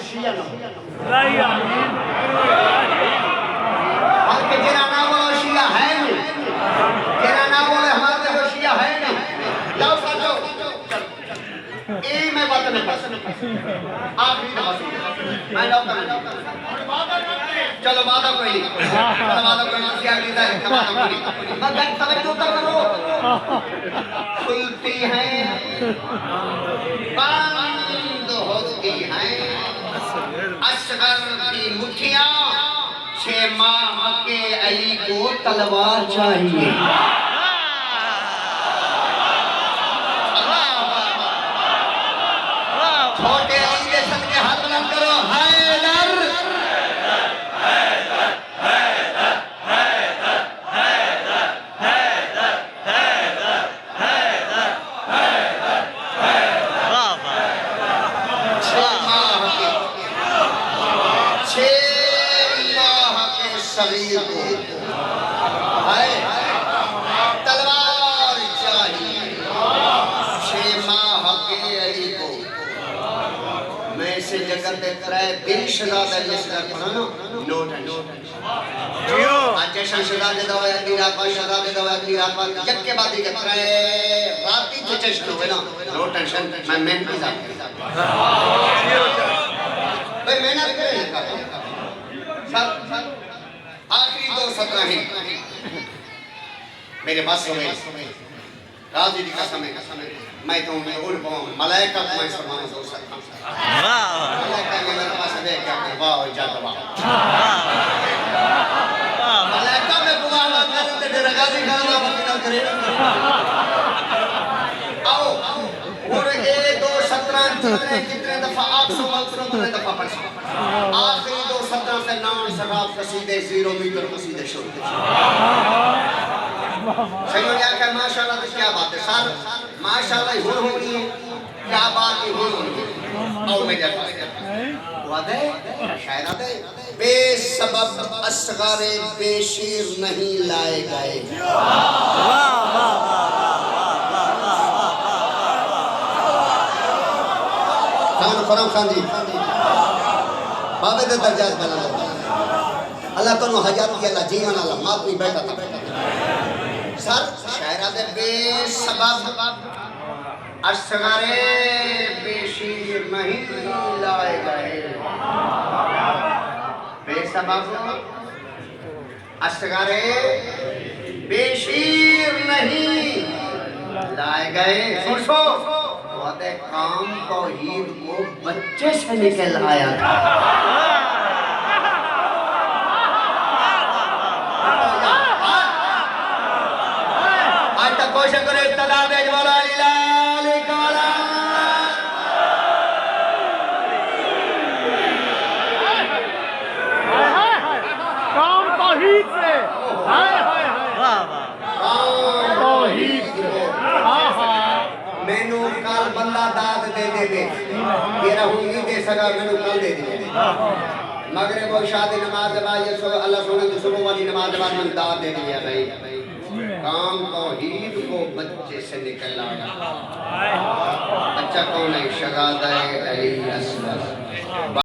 शिया ना राइया और के जेना ना बोलो शिया है नहीं, जेना ना बोले हमारे देखो शिया है नहीं। जाओ साजो ए मैं बात नहीं कर आखिरी दफा मैं जाओ कर चलो वादा कोई नहीं, चलो वादा कोई नहीं, शिया की है वादा कोई नहीं, मगर तवज्जो तो करो। खुलती हैं बंद होती हैं असगर की मुठियां, 6 माह के अली को तलवार चाहिए। छोटे अली के सदके हाथ बुलंद करो, हैदर शरीर को है तलवार चाहिए, 6 माह के अली को। मैं से जगत कराए बिन शहजादा जैसा पढ़ा ना, नो टेंशन। आज जैसा शहजादे दवा अगली रात पर शहजादे दवा अगली रात पर जग के बाद ही कराए राती तो चश्न हुए ना, नो टेंशन। मैं मेहनत की जाती भाई मेहनत करें सब आखिरी 2 सत्र हैं मेरे पास हो गए। राजी की कसम है, मैं तो उन्हें उड़ पाऊँ मलाइका को मैं फरमाना 2 सत्र मलाइका ने मेरे पास देख क्या वाह इजाजत वाह मलाइका में बुआ कर ते तेरा गाजी खाना बकरा करे। आओ और ये 2 सत्र जितने दफा आप सो उतने दफा पढ़ आखिरी 2 सत्र से नाम शराब कसीदे 0 मीटर कसीदे शुरू। सही हो गया क्या? माशाल्लाह तो क्या बात है सर, माशाल्लाह हो होनी है, क्या बात है हो होनी है। आओ मैं जाता हूं वादे शायरा दे बेसबब असगारे बेशीर नहीं लाए गए। वाह वाह खान फरम खान जी बाबे दे दर्जात बना अल्लाह तनु हजात की अल्लाह जीवन अल्लाह मात नहीं बैठा था सर शायरा दे बेसबब असगारे बेशीर नहीं लाए गए। बेसबब असगारे बेशीर नहीं लाए गए। सुनो वादे काम तौहीद को बच्चे से निकल आया था। आज तक कोशिश करे इत्तदा देज वाला इलाल काला काम तौहीद से हाय हाय हाय तौहीद से मैनू कल बंदा दाद दे दे मेरा हूं नहीं दे सका, मैनू कल दे दे मगरिब और शादी नमाज के बाद अल्लाह सोने की सुबह वाली नमाज के बाद मैंने दाद दे दिया भाई। काम तौहीद को बच्चे से निकल आया। बच्चा कौन है? शहजादा अली असगर।